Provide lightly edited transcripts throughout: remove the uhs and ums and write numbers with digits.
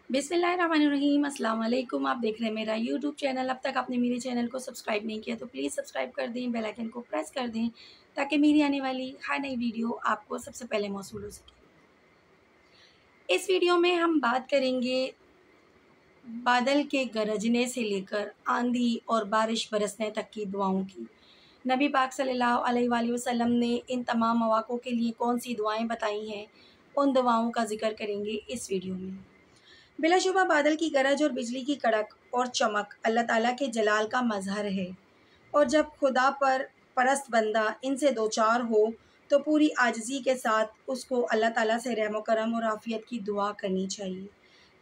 बिस्मिल्लाहिर्रहमानिर्रहीम। अस्सलाम वालेकुम। आप देख रहे हैं मेरा यूट्यूब चैनल। अब तक आपने मेरे चैनल को सब्सक्राइब नहीं किया तो प्लीज़ सब्सक्राइब कर दें, बेल आइकन को प्रेस कर दें ताकि मेरी आने वाली हर नई वीडियो आपको सबसे पहले मौसूल हो सके। इस वीडियो में हम बात करेंगे बादल के गरजने से लेकर आंधी और बारिश बरसने तक की दुआओं की। नबी पाक सल्लल्लाहु अलैहि वसल्लम ने इन तमाम मौक़ों के लिए कौन सी दुआएं बताई हैं, उन दुआओं का जिक्र करेंगे इस वीडियो में। बिलाशुबा बादल की गरज और बिजली की कड़क और चमक अल्लाह ताला के जलाल का मजहर है, और जब खुदा पर परस्त बंदा इनसे दो चार हो तो पूरी आजिज़ी के साथ उसको अल्लाह ताला से रहम करम और आफ़ियत की दुआ करनी चाहिए।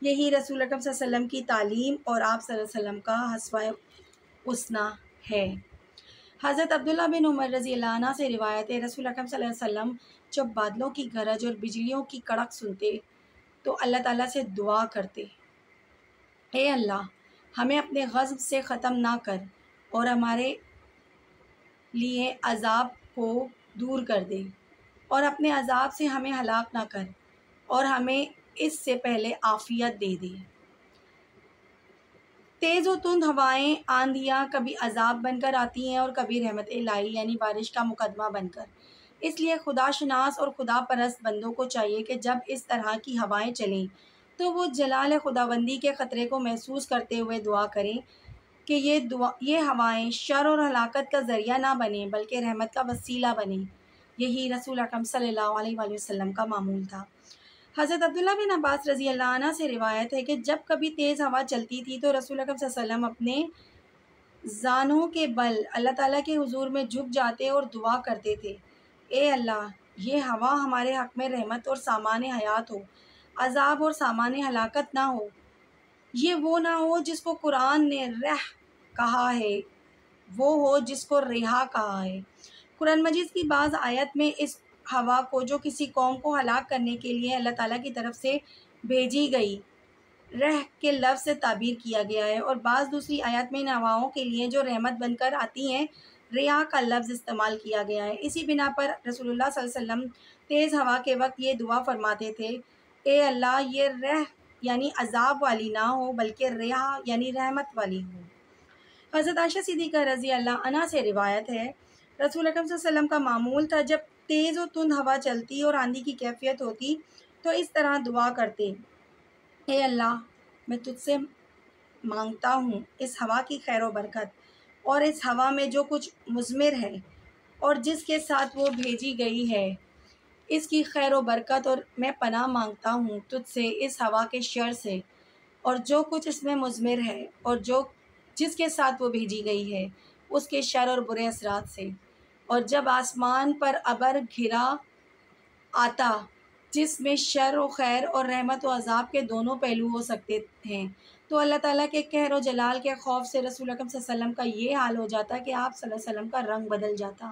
यही रसूल अकरम सल्लल्लाहु अलैहि वसल्लम की तालीम और आप सल्लल्लाहु अलैहि वसल्लम का हस्वाए उसना है। हज़रत अब्दुल्ला बिन उमर रज़ी अल्लाह अन्हु से रिवायत है, रसूल अकरम सल्लल्लाहु अलैहि वसल्लम जब बादलों की गरज और बिजलियों की कड़क सुनते तो अल्लाह ताला से दुआ करते, ए अल्लाह हमें अपने ग़ज़ब से ख़त्म ना कर और हमारे लिए अज़ाब को दूर कर दे, और अपने अज़ाब से हमें हलाक ना कर और हमें इससे पहले आफ़ियत दे दे। तेज़ और तुंद हवाएं, आंधियाँ कभी अज़ाब बनकर आती हैं और कभी रहमत इलाही यानी बारिश का मुकदमा बनकर। इसलिए खुदाशनास और खुदा परस्त बंदों को चाहिए कि जब इस तरह की हवाएं चलें तो वो जलाल खुदाबंदी के ख़तरे को महसूस करते हुए दुआ करें कि ये हवाएं शर और हलाकत का ज़रिया ना बने बल्कि रहमत का वसीला बने। यही रसूल अकरम सल्लल्लाहु अलैहि वसल्लम का मामूल था। हज़रत अब्दुल्ला बिन अब्बास रज़ी अल्लाह अन्हु से रिवायत है कि जब कभी तेज़ हवा चलती थी तो रसूल अकरम सल्लल्लाहु अलैहि वसल्लम अपने ज़ानों के बल अल्लाह ताला के हुज़ूर में झुक जाते और दुआ करते थे, ए अल्लाह ये हवा हमारे हक़ में रहमत और सामान हयात हो, अज़ाब और सामान हलाकत ना हो। ये वो ना हो जिसको कुरान ने रह कहा है, वो हो जिसको रिहा कहा है। कुरान मजीद की बाज़ आयत में इस हवा को जो किसी कौम को हलाक करने के लिए अल्लाह ताला की तरफ से भेजी गई रह के लफ्ज़ से ताबीर किया गया है, और बाज़ दूसरी आयत में इन हवाओं के लिए जो रहमत बनकर आती हैं रिहा का लफ्ज़ इस्तेमाल किया गया है। इसी बिना पर रसूलुल्लाह सल्लल्लाहु अलैहि वसल्लम तेज़ हवा के वक्त ये दुआ फरमाते थे, ए अल्लाह ये रह यानी अज़ाब वाली ना हो बल्कि रिहा यानी रहमत वाली हो। हज़रत आयशा सिद्दीक़ा रज़ी अल्लाह अन्हा से रिवायत है, रसूल अकरम सल्लल्लाहु अलैहि वसल्लम का मामूल था जब तेज़ और तुंद हवा चलती और आंधी की कैफियत होती तो इस तरह दुआ करते, ए अल्लाह मैं तुझसे मांगता हूँ इस हवा की खैर व बरकत और इस हवा में जो कुछ मुज़मिर है और जिसके साथ वो भेजी गई है इसकी खैर व बरकत, और मैं पनाह मांगता हूँ तुझसे इस हवा के शर से और जो कुछ इसमें मुज़मिर है और जिसके साथ वो भेजी गई है उसके शर और बुरे असरात से। और जब आसमान पर अबर घिरा आता जिसमें शर व खैर और रहमत व अज़ाब के दोनों पहलू हो सकते हैं तो अल्लाह ताला के कहर और जलाल के खौफ से रसूल अकरम सल्लल्लाहु अलैहि वसल्लम का ये हाल हो जाता कि आप सल्लल्लाहु अलैहि वसल्लम का रंग बदल जाता।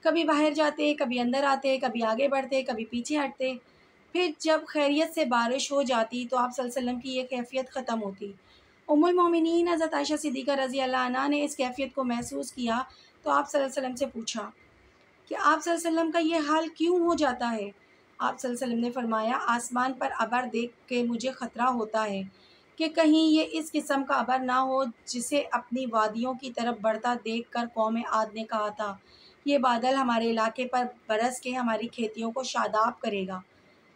कभी बाहर जाते, कभी अंदर आते, कभी आगे बढ़ते, कभी पीछे हटते। फिर जब खैरियत से बारिश हो जाती तो आप सल्लल्लाहु अलैहि वसल्लम की ये कैफियत ख़त्म होती। उम्मुल मोमिनीन हज़रत आयशा सिद्दीक़ा रज़ी अल्लाह अन्हा ने इस कैफियत को महसूस किया तो आप सल्लल्लाहु अलैहि वसल्लम से पूछा कि आप सल्लल्लाहु अलैहि वसल्लम का ये हाल क्यों हो जाता है? आप सल्लल्लाहु अलैहि वसल्लम ने फरमाया, आसमान पर अबर देख के मुझे ख़तरा होता है कि कहीं ये इस किस्म का अबर ना हो जिसे अपनी वादियों की तरफ बढ़ता देख कर कौम आद ने कहा था, ये बादल हमारे इलाके पर बरस के हमारी खेतियों को शादाब करेगा।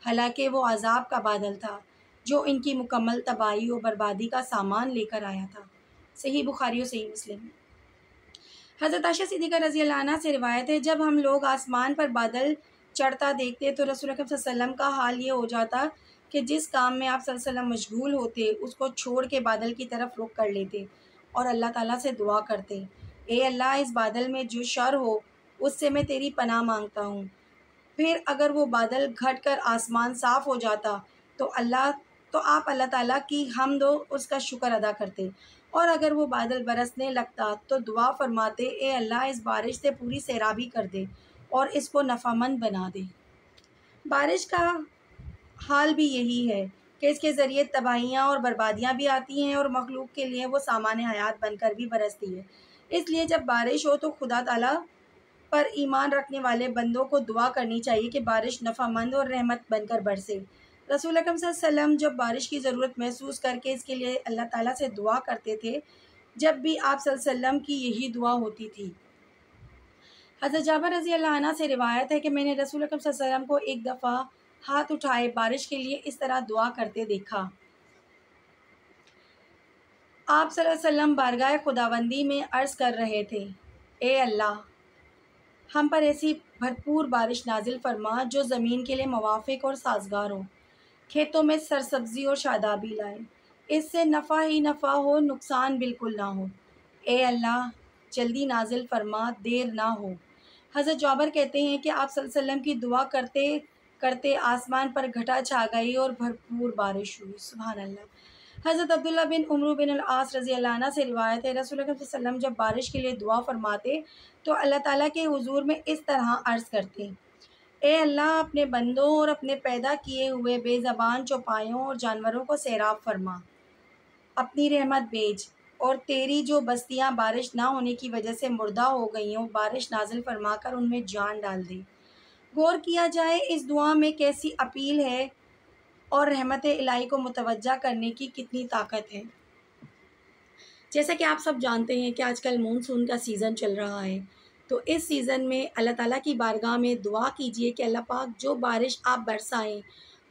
हालांकि वो अज़ाब का बादल था जो इनकी मुकम्मल तबाही और बर्बादी का सामान लेकर आया था। सही बुखारी और सही मुस्लिम। हज़रत आयशा सिद्दीक़ा रज़ी अल्लाह अन्हा से रिवायत है, जब हम लोग आसमान पर बादल चढ़ता देखते तो रसूल अकरम सल्लल्लाहु अलैहि वसल्लम का हाल ये हो जाता कि जिस काम में आप सल्लल्लाहु अलैहि वसल्लम मशगूल होते उसको छोड़ के बादल की तरफ रुख कर लेते और अल्लाह ताला से दुआ करते, ए अल्लाह इस बादल में जो शर हो उससे मैं तेरी पनाह मांगता हूँ। फिर अगर वो बादल घट कर आसमान साफ़ हो जाता तो आप अल्लाह ताला की हम्द व उसका शुक्र अदा करते, और अगर वो बादल बरसने लगता तो दुआ फरमाते, ए अल्लाह इस बारिश से पूरी सैराबी कर दे और इसको नफ़ामंद बना दे। बारिश का हाल भी यही है कि इसके ज़रिए तबाहियाँ और बर्बादियाँ भी आती हैं और मखलूक के लिए वो सामान हयात बनकर भी बरसती है। इसलिए जब बारिश हो तो खुदा ताला पर ईमान रखने वाले बंदों को दुआ करनी चाहिए कि बारिश नफ़ामंद और रहमत बनकर बरसे। रसूल अकरम सल्लल्लाहु अलैहि वसल्लम जब बारिश की ज़रूरत महसूस करके इसके लिए अल्लाह ताला से दुआ करते थे, जब भी आप सल्लल्लाहु अलैहि वसल्लम की यही दुआ होती थी। हज़रत जाबिर रज़ी अल्लाह अन्हु से रिवायत है कि मैंने रसूल अकरम सल्लल्लाहु अलैहि वसल्लम को एक दफ़ा हाथ उठाए बारिश के लिए इस तरह दुआ करते देखा। आप सल्लल्लाहु अलैहि वसल्लम बारगाह खुदाबंदी में अर्ज़ कर रहे थे, ए अल्लाह, हम पर ऐसी भरपूर बारिश नाजिल फरमा जो ज़मीन के लिए मुवाफ़िक और साज़गार हो, खेतों में सरसब्ज़ी और शादाबी लाए, इससे नफ़ा ही नफ़ा हो, नुकसान बिल्कुल ना हो। ए अल्लाह, जल्दी नाजिल फरमा, देर ना हो। हज़रत जाबिर कहते हैं कि आप सल्लल्लाहु अलैहि वसल्लम की दुआ करते करते आसमान पर घटा छा गई और भरपूर बारिश हुई। सुभान अल्लाह। हज़रत अब्दुल्ला बिन उमर बिन अल-आस रज़ी अल्लाह अन्हु से रिवायत है, रसूल अकरम सल्लल्लाहु अलैहि वसल्लम जब बारिश के लिए दुआ फरमाते तो अल्लाह ताला के हुज़ूर में इस तरह अर्ज़ करते, ए अल्लाह, अपने बंदों और अपने पैदा किए हुए बेज़बान चौपायों और जानवरों को सैराब फरमा, अपनी रहमत भेज, और तेरी जो बस्तियां बारिश ना होने की वजह से मुर्दा हो गई हों, बारिश नाजिल फरमा कर उनमें जान डाल दे। गौर किया जाए इस दुआ में कैसी अपील है और रहमत इलाही को मुतवज्जा करने की कितनी ताकत है। जैसा कि आप सब जानते हैं कि आजकल मानसून का सीज़न चल रहा है, तो इस सीज़न में अल्लाह ताला की बारगाह में दुआ कीजिए कि अल्लाह पाक जो बारिश आप बरसाएं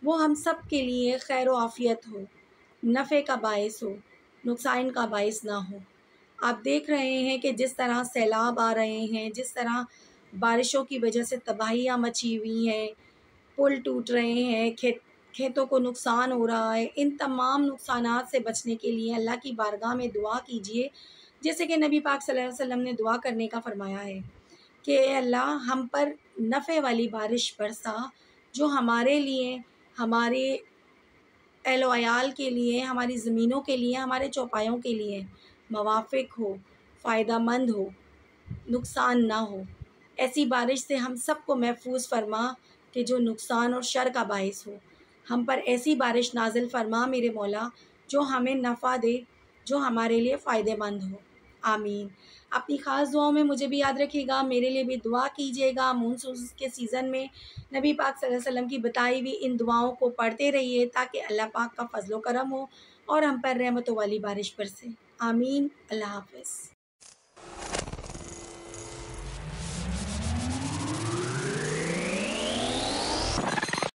वो हम सब के लिए खैर व आफ़ियत हो, नफ़े का बायस हो, नुकसान का बायस ना हो। आप देख रहे हैं कि जिस तरह सैलाब आ रहे हैं, जिस तरह बारिशों की वजह से तबाहियाँ मची हुई हैं, पुल टूट रहे हैं, खेतों को नुकसान हो रहा है। इन तमाम नुकसानात से बचने के लिए अल्लाह की बारगाह में दुआ कीजिए, जैसे कि नबी पाक सल्लल्लाहु अलैहि वसल्लम ने दुआ करने का फ़रमाया है कि अल्लाह, हम पर नफ़े वाली बारिश बरसा जो हमारे लिए, हमारे अहल व अयाल के लिए, हमारी ज़मीनों के लिए, हमारे चौपायों के लिए मुवाफ़िक हो, फ़ायदेमंद हो, नुकसान ना हो। ऐसी बारिश से हम सब को महफूज फरमा कि जो नुकसान और शर का बायस हो। हम पर ऐसी बारिश नाजिल फरमा मेरे मौला जो हमें नफ़ा दे, जो हमारे लिए फ़ायदेमंद हो। आमीन। अपनी ख़ास दुआओं में मुझे भी याद रखिएगा, मेरे लिए भी दुआ कीजिएगा। मानसून के सीज़न में नबी पाक सल्लल्लाहु अलैहि वसल्लम की बताई हुई इन दुआओं को पढ़ते रहिए ताकि अल्लाह पाक का फ़ज़्ल व करम हो और हम पर रहमतों वाली बारिश बरसे। आमीन। अल्लाह हाफ़िज़।